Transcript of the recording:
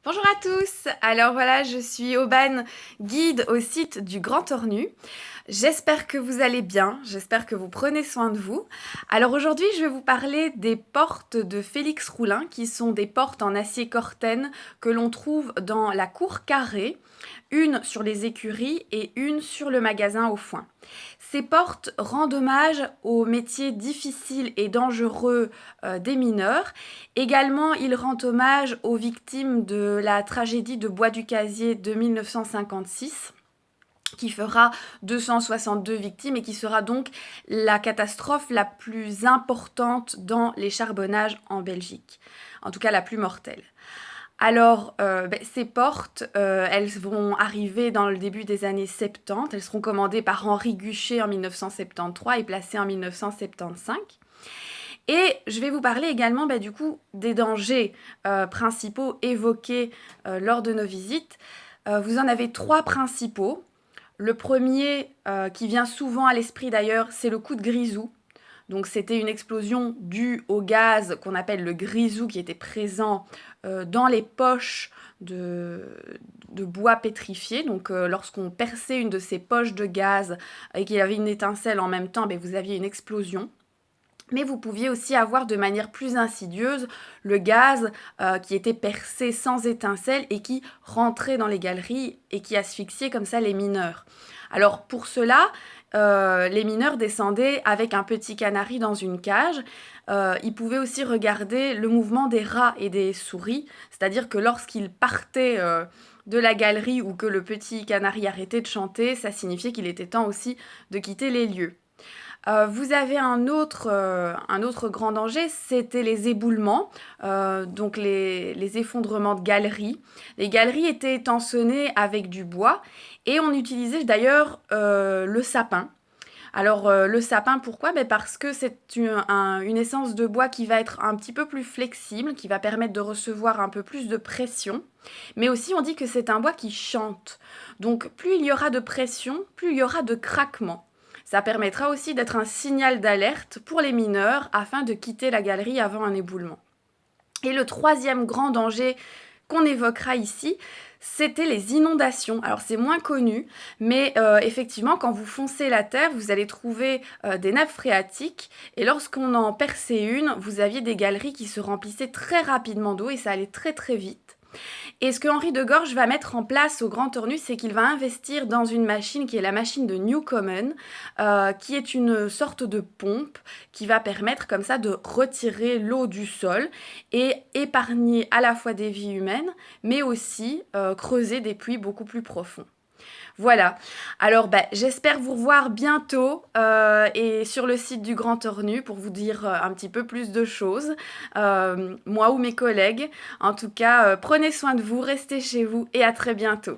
Bonjour à tous! Alors voilà, je suis Aubane, guide au site du Grand Ornu. J'espère que vous allez bien, j'espère que vous prenez soin de vous. Alors aujourd'hui, je vais vous parler des portes de Félix Roulin, qui sont des portes en acier Corten que l'on trouve dans la cour carrée, une sur les écuries et une sur le magasin au foin. Ces portes rendent hommage aux métiers difficiles et dangereux des mineurs. Également, ils rendent hommage aux victimes de la tragédie de Bois du Casier de 1956 qui fera 262 victimes et qui sera donc la catastrophe la plus importante dans les charbonnages en Belgique, en tout cas la plus mortelle. Alors, ces portes, elles vont arriver dans le début des années 70. Elles seront commandées par Henri Guchet en 1973 et placées en 1975. Et je vais vous parler également du coup des dangers principaux évoqués lors de nos visites. Vous en avez trois principaux. Le premier, qui vient souvent à l'esprit d'ailleurs, c'est le coup de grisou. Donc c'était une explosion due au gaz qu'on appelle le grisou qui était présent dans les poches de bois pétrifié. Donc lorsqu'on perçait une de ces poches de gaz et qu'il y avait une étincelle en même temps, vous aviez une explosion. Mais vous pouviez aussi avoir de manière plus insidieuse le gaz qui était percé sans étincelle et qui rentrait dans les galeries et qui asphyxiait comme ça les mineurs. Alors pour cela, les mineurs descendaient avec un petit canari dans une cage. Ils pouvaient aussi regarder le mouvement des rats et des souris, c'est-à-dire que lorsqu'ils partaient de la galerie ou que le petit canari arrêtait de chanter, ça signifiait qu'il était temps aussi de quitter les lieux. Vous avez un autre grand danger, c'était les éboulements, donc les effondrements de galeries. Les galeries étaient étançonnées avec du bois et on utilisait d'ailleurs le sapin. Alors le sapin, pourquoi? Parce que c'est une essence de bois qui va être un petit peu plus flexible, qui va permettre de recevoir un peu plus de pression. Mais aussi on dit que c'est un bois qui chante. Donc plus il y aura de pression, plus il y aura de craquement. Ça permettra aussi d'être un signal d'alerte pour les mineurs afin de quitter la galerie avant un éboulement. Et le troisième grand danger qu'on évoquera ici, c'était les inondations. Alors c'est moins connu, mais effectivement, quand vous foncez la terre, vous allez trouver des nappes phréatiques. Et lorsqu'on en perçait une, vous aviez des galeries qui se remplissaient très rapidement d'eau et ça allait très très vite. Et ce que Henri de Gorge va mettre en place au Grand Ornu, c'est qu'il va investir dans une machine qui est la machine de Newcomen, qui est une sorte de pompe qui va permettre comme ça de retirer l'eau du sol et épargner à la fois des vies humaines, mais aussi creuser des puits beaucoup plus profonds. Voilà. Alors, j'espère vous revoir bientôt et sur le site du Grand Ornu pour vous dire un petit peu plus de choses, moi ou mes collègues. En tout cas, prenez soin de vous, restez chez vous et à très bientôt.